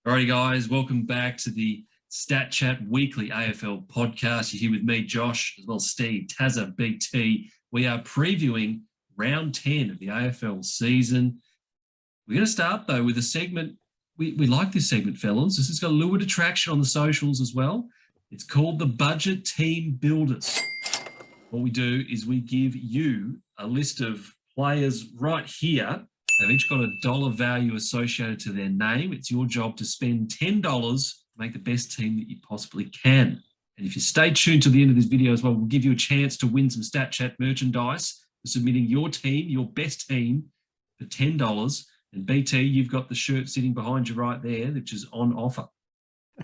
Alrighty, guys, welcome back to the StatChat Weekly AFL Podcast. You're here with me, Josh, as well as Steve, Tazza, BT. We are previewing round 10 of the AFL season. We're going to start, though, with a segment. We like this segment, fellas. This has got a little bit of traction on the socials as well. It's called the Budget Team Builders. What we do is we give you a list of players right here. They've each got a dollar value associated to their name. It's your job to spend $10 to make the best team that you possibly can. And if you stay tuned to the end of this video as well, we'll give you a chance to win some StatChat merchandise for submitting your team, your best team, for $10. And BT, you've got the shirt sitting behind you right there, which is on offer.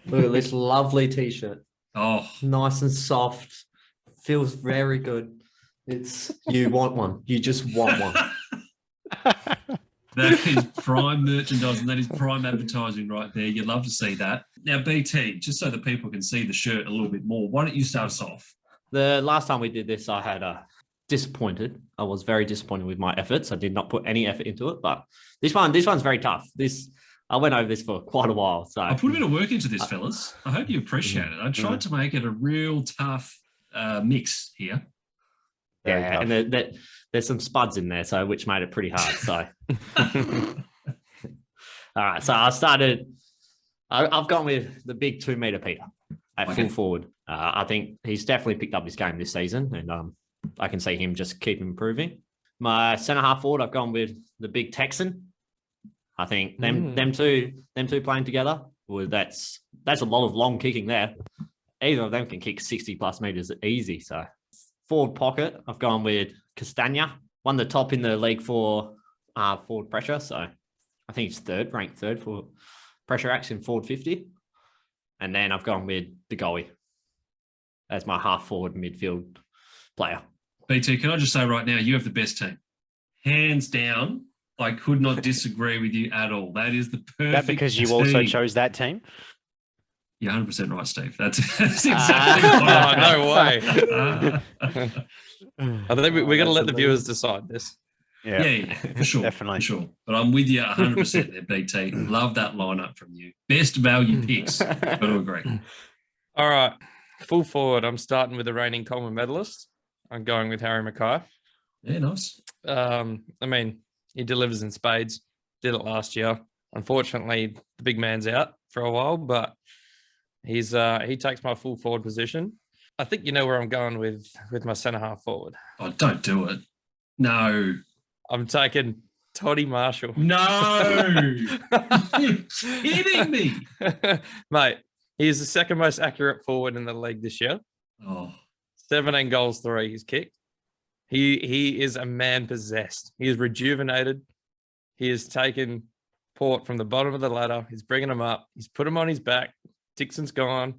Look at this lovely T-shirt. Oh, Nice and soft. Feels very good. You want one. You just want one. That is prime merchandising. That is prime advertising right there. You'd love to see that. Now, BT, just so that people can see the shirt a little bit more, why don't you start us off? The last time we did this, I had disappointed. I was very disappointed with my efforts. I did not put any effort into it, but this one's very tough. I went over this for quite a while. So I put a bit of work into this, fellas. I hope you appreciate it. I tried to make it a real tough mix here. Yeah, and there's some spuds in there, so which made it pretty hard. So, all right. So I've gone with the big 2 meter Peter at full forward. I think he's definitely picked up his game this season, and I can see him just keep improving. My centre half forward, I've gone with the big Texan. I think them two playing together. Well, that's a lot of long kicking there. Either of them can kick 60 plus meters easy. So forward pocket, I've gone with Castagna. Won the top in the league for forward pressure. So I think he's ranked third for pressure acts in forward 50. And then I've gone with the goalie as my half forward midfield player. BT, can I just say right now, you have the best team. Hands down, I could not disagree with you at all. That is the perfect That because you team. also chose that team? You're 100% right, Steve. That's exactly no way. I think we're going to let the viewers decide this. Yeah, for sure. Definitely. For sure. But I'm with you 100% there, BT. Love that lineup from you. Best value picks. Got to agree. All right. Full forward, I'm starting with the reigning Coleman medalist. I'm going with Harry Mackay. Yeah, nice. He delivers in spades. Did it last year. Unfortunately, the big man's out for a while, but he takes my full forward position. I think you know where I'm going with my centre half forward. Oh, don't do it. No. I'm taking Toddy Marshall. No. You're kidding me. Mate, he is the second most accurate forward in the league this year. Oh. 17 goals, 3 he's kicked. He is a man possessed. He is rejuvenated. He has taken Port from the bottom of the ladder. He's bringing him up. He's put him on his back. Dixon's gone.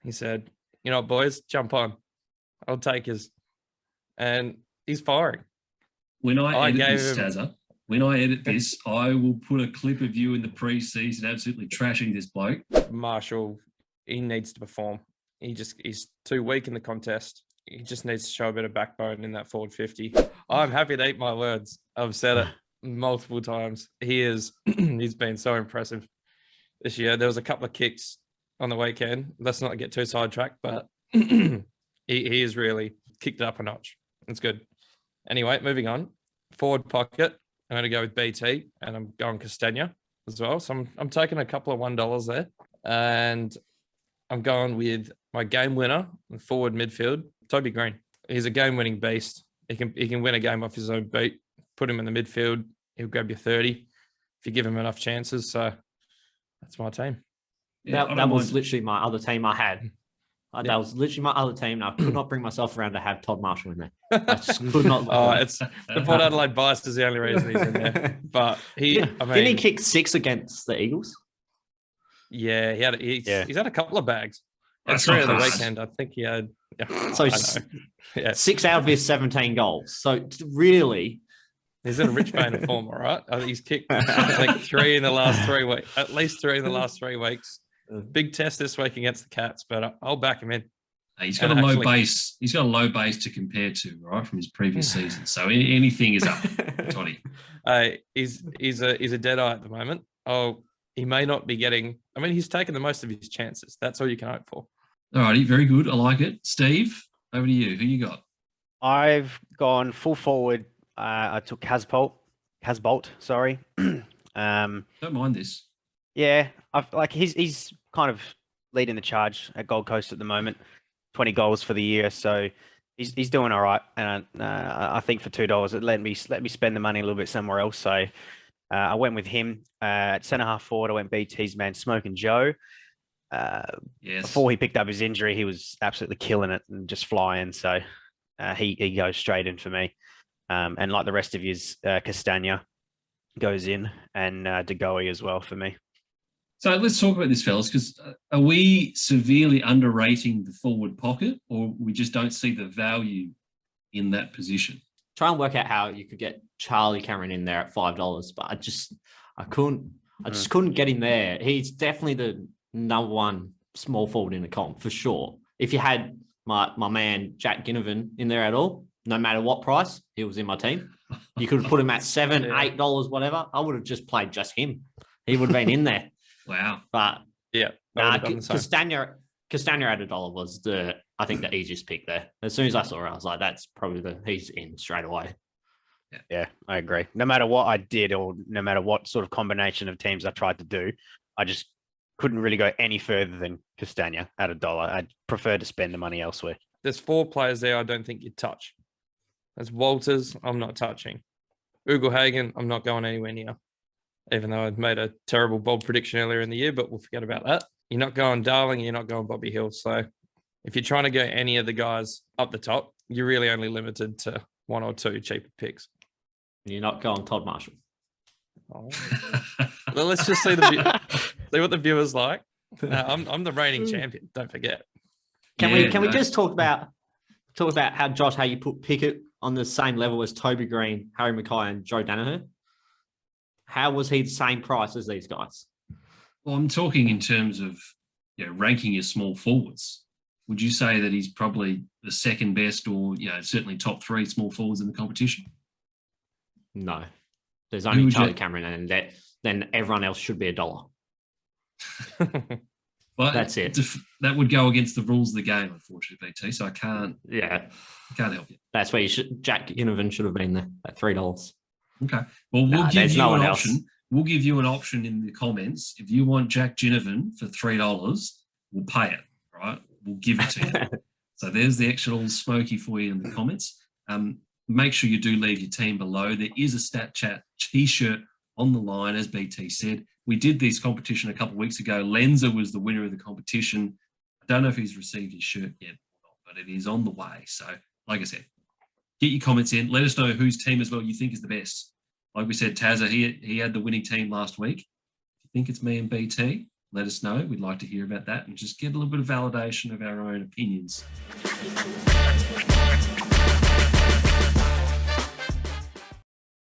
He said, you know what, boys, jump on. I'll take his. And he's firing. When I edit this, Tazza, I will put a clip of you in the preseason absolutely trashing this bloke. Marshall, he needs to perform. He's too weak in the contest. He just needs to show a bit of backbone in that forward 50. I'm happy to eat my words. I've said it multiple times. He's been so impressive this year. There was a couple of kicks on the weekend. Let's not get too sidetracked, but he has really kicked it up a notch. It's good. Anyway, moving on. Forward pocket, I'm going to go with BT, and I'm going Castagna as well. So I'm taking a couple of $1 there, and I'm going with my game winner in forward midfield, Toby Green. He's a game-winning beast. He can win a game off his own beat. Put him in the midfield, he'll grab you 30 if you give him enough chances. So that's my team. Yeah, that was literally my other team I had. That was literally my other team, and I could not bring myself around to have Todd Marshall in there. I just could not. It's the Port Adelaide bias is the only reason he's in there. But didn't he kick 6 against the Eagles? Yeah, he's had a couple of bags. That's 3 of the weekend. I think he had. So 6 out of his 17 goals. So really, he's in a rich vein of form, all right? I think he's kicked like 3 in the last 3 weeks, at least 3 in the last 3 weeks. Big test this week against the Cats, but I'll back him in. He's got a low base. He's got a low base to compare to, right, from his previous season. So anything is up, Toddy. He's a dead eye at the moment. he may not be getting. I mean, he's taken the most of his chances. That's all you can hope for. All righty, very good. I like it. Steve, over to you. Who you got? I've gone full forward. I took Casbolt. Sorry. Don't mind this. Yeah, he's kind of leading the charge at Gold Coast at the moment. 20 goals for the year, so he's doing all right. And I think for $2, it let me spend the money a little bit somewhere else. So I went with him at centre half forward. I went BT's man, Smoking Joe. Yes. Before he picked up his injury, he was absolutely killing it and just flying. So he goes straight in for me. And like the rest of his, Castagna goes in, and De Goey as well for me. So let's talk about this, fellas, because are we severely underrating the forward pocket, or we just don't see the value in that position? Try and work out how you could get Charlie Cameron in there at $5, but I just couldn't get him there. He's definitely the number one small forward in the comp for sure. If you had my man Jack Ginnivan in there at all, no matter what price, he was in my team. You could have put him at $7, $8, whatever. I would have just played just him. He would have been in there. Wow. But yeah, Castagna at $1 was I think the easiest pick there. As soon as I saw it, I was like, that's probably he's in straight away. Yeah, I agree. No matter what I did, or no matter what sort of combination of teams I tried to do, I just couldn't really go any further than Castagna at $1. I'd prefer to spend the money elsewhere. There's 4 players there I don't think you'd touch. There's Walters, I'm not touching. Ugelhagen, I'm not going anywhere near. Even though I'd made a terrible bold prediction earlier in the year, but we'll forget about that. You're not going Darling, you're not going Bobby Hill. So if you're trying to go any of the guys up the top, you're really only limited to 1 or 2 cheaper picks. You're not going Todd Marshall. Oh. Well, let's just see see what the viewers like. I'm the reigning champion. Don't forget. Can we just talk about how you put Pickett on the same level as Toby Green, Harry Mackay, and Joe Danaher? How was he the same price as these guys? Well, I'm talking in terms of ranking your small forwards. Would you say that he's probably the second best, or certainly top 3 small forwards in the competition? No, there's only Charlie Cameron, and then everyone else should be $1. But that's it. That would go against the rules of the game, unfortunately, BT. So I can't help you. That's where Jack Ginnivan should have been there at $3. Okay. Well, we'll give you an option. We'll give you an option in the comments. If you want Jack Ginnivan for $3, we'll pay it. Right? We'll give it to you. So there's the actual smoky for you in the comments. Make sure you do leave your team below. There is a StatChat t-shirt on the line, as BT said. We did this competition a couple of weeks ago. Lenza was the winner of the competition. I don't know if he's received his shirt yet or not, but it is on the way. So, like I said, get your comments in. Let us know whose team as well you think is the best. Like we said, Tazza, he had the winning team last week. If you think it's me and BT, let us know. We'd like to hear about that and just get a little bit of validation of our own opinions.